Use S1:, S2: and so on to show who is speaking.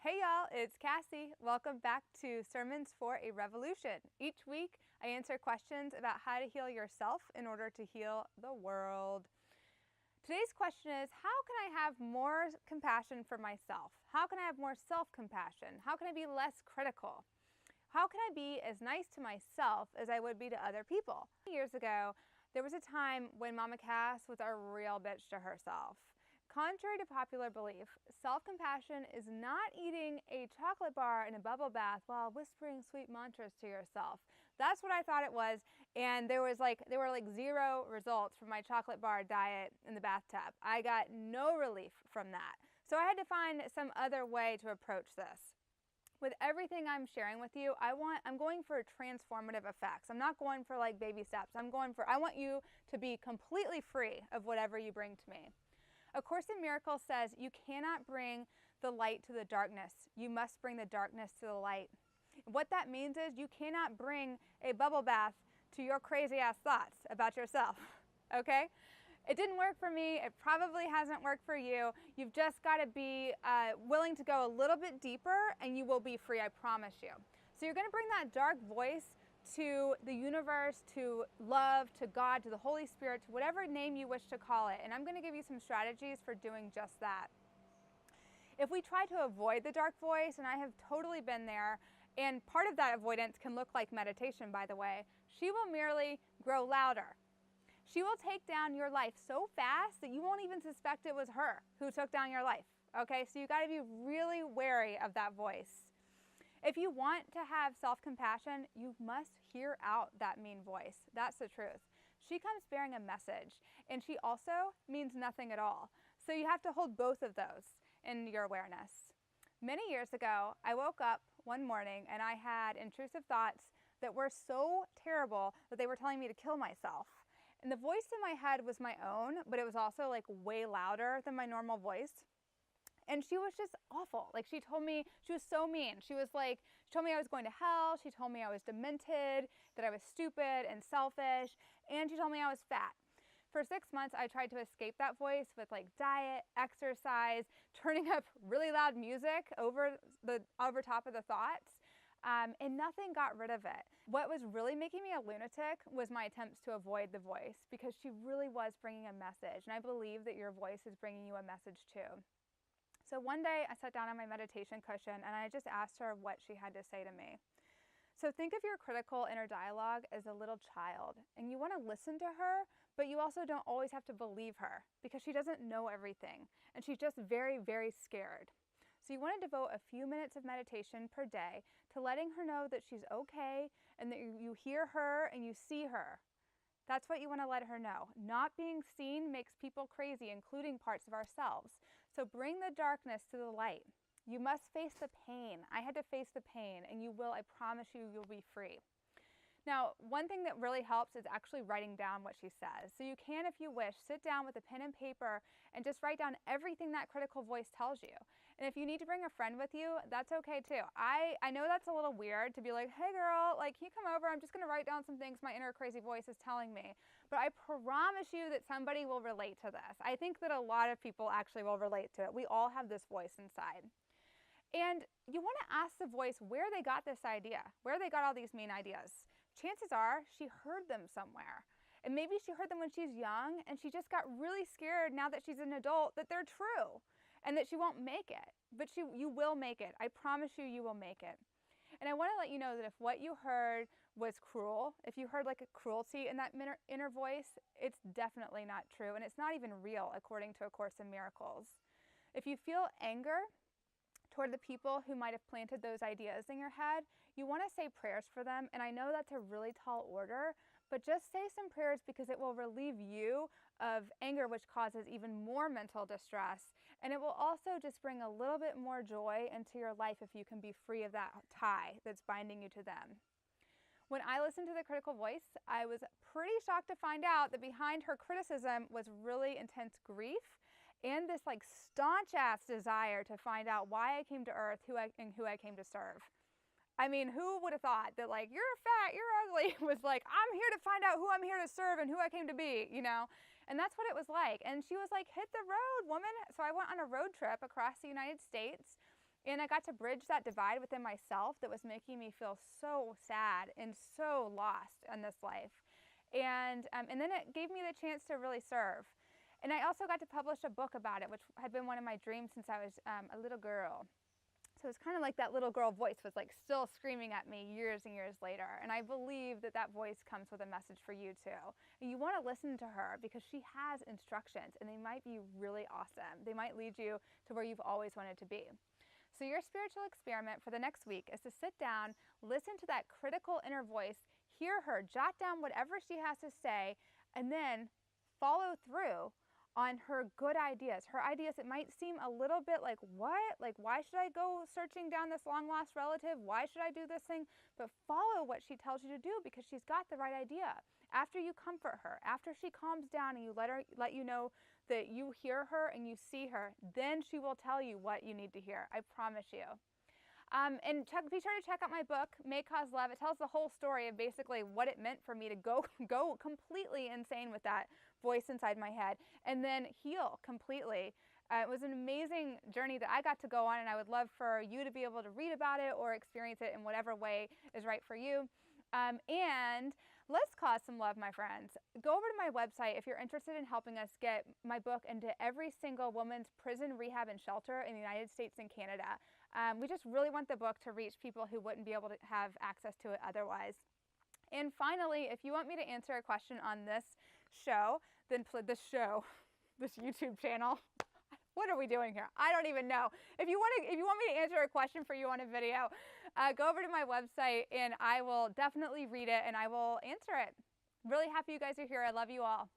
S1: Hey y'all, it's Cassie. Welcome back to Sermons for a Revolution. Each week I answer questions about how to heal yourself in order to heal the world. Today's question is, how can I have more compassion for myself? How can I have more self-compassion? How can I be less critical? How can I be as nice to myself as I would be to other people? Years ago, there was a time when Mama Cass was a real bitch to herself. Contrary to popular belief, self-compassion is not eating a chocolate bar in a bubble bath while whispering sweet mantras to yourself. That's what I thought it was, and there were like 0 results from my chocolate bar diet in the bathtub. I got no relief from that. So I had to find some other way to approach this. With everything I'm sharing with you, I'm going for transformative effects. I'm not going for like baby steps. I want you to be completely free of whatever you bring to me. A Course in Miracles says you cannot bring the light to the darkness. You must bring the darkness to the light. What that means is you cannot bring a bubble bath to your crazy ass thoughts about yourself, okay? It didn't work for me. It probably hasn't worked for you. You've just got to be willing to go a little bit deeper and you will be free, I promise you. So you're going to bring that dark voice to the universe, to love, to God, to the Holy Spirit, to whatever name you wish to call it. And I'm going to give you some strategies for doing just that. If we try to avoid the dark voice, and I have totally been there, and part of that avoidance can look like meditation, by the way, she will merely grow louder. She will take down your life so fast that you won't even suspect it was her who took down your life. Okay, so you got to be really wary of that voice. If you want to have self-compassion, you must hear out that mean voice. That's the truth. She comes bearing a message, and she also means nothing at all. So you have to hold both of those in your awareness. Many years ago, I woke up one morning and I had intrusive thoughts that were so terrible that they were telling me to kill myself. And the voice in my head was my own, but it was also like way louder than my normal voice. And she was just awful. Like she told me, she was so mean. She told me I was going to hell. She told me I was demented, that I was stupid and selfish. And she told me I was fat. For 6 months, I tried to escape that voice with like diet, exercise, turning up really loud music over top of the thoughts. And nothing got rid of it. What was really making me a lunatic was my attempts to avoid the voice, because she really was bringing a message. And I believe that your voice is bringing you a message too. So one day I sat down on my meditation cushion and I just asked her what she had to say to me. So think of your critical inner dialogue as a little child, and you want to listen to her, but you also don't always have to believe her because she doesn't know everything and she's just very, very scared. So you want to devote a few minutes of meditation per day to letting her know that she's okay and that you hear her and you see her. That's what you want to let her know. Not being seen makes people crazy, including parts of ourselves. So bring the darkness to the light. You must face the pain. I had to face the pain, and you will, I promise you, you'll be free. Now, one thing that really helps is actually writing down what she says. So you can, if you wish, sit down with a pen and paper and just write down everything that critical voice tells you. And if you need to bring a friend with you, that's okay too. I know that's a little weird to be like, hey girl, like, can you come over? I'm just going to write down some things my inner crazy voice is telling me. But I promise you that somebody will relate to this. I think that a lot of people actually will relate to it. We all have this voice inside. And you want to ask the voice where they got this idea, where they got all these mean ideas. Chances are she heard them somewhere. And maybe she heard them when she's young and she just got really scared now that she's an adult that they're true and that she won't make it. But you will make it. I promise you, you will make it. And I want to let you know that if what you heard was cruel, if you heard like a cruelty in that inner voice, it's definitely not true. And it's not even real according to A Course in Miracles. If you feel anger toward the people who might have planted those ideas in your head, you want to say prayers for them. And I know that's a really tall order, but just say some prayers because it will relieve you of anger, which causes even more mental distress. And it will also just bring a little bit more joy into your life if you can be free of that tie that's binding you to them. When I listened to the critical voice, I was pretty shocked to find out that behind her criticism was really intense grief and this like staunch ass desire to find out why I came to earth, who I came to serve. I mean, who would have thought that like, you're fat, you're ugly, was like, I'm here to find out who I'm here to serve and who I came to be, you know? And that's what it was like. And she was like, hit the road, woman. So I went on a road trip across the United States. And I got to bridge that divide within myself that was making me feel so sad and so lost in this life. And then it gave me the chance to really serve. And I also got to publish a book about it, which had been one of my dreams since I was a little girl. So it's kind of like that little girl voice was like still screaming at me years and years later. And I believe that that voice comes with a message for you too. And you want to listen to her because she has instructions and they might be really awesome. They might lead you to where you've always wanted to be. So your spiritual experiment for the next week is to sit down, listen to that critical inner voice, hear her, jot down whatever she has to say, and then follow through on her good ideas. Her ideas, it might seem a little bit like, what? Like, why should I go searching down this long lost relative? Why should I do this thing? But follow what she tells you to do because she's got the right idea. After you comfort her, after she calms down and you let you know that you hear her and you see her, then she will tell you what you need to hear. I promise you. And be sure to check out my book, May Cause Love. It tells the whole story of basically what it meant for me to go completely insane with that voice inside my head and then heal completely. It was an amazing journey that I got to go on, and I would love for you to be able to read about it or experience it in whatever way is right for you. And let's cause some love, my friends. Go over to my website if you're interested in helping us get my book into every single woman's prison, rehab, and shelter in the United States and Canada. We just really want the book to reach people who wouldn't be able to have access to it otherwise. And finally, if you want me to answer a question on this show, then this YouTube channel. What are we doing here? I don't even know. If you want me to answer a question for you on a video, go over to my website and I will definitely read it and I will answer it. Really happy you guys are here. I love you all.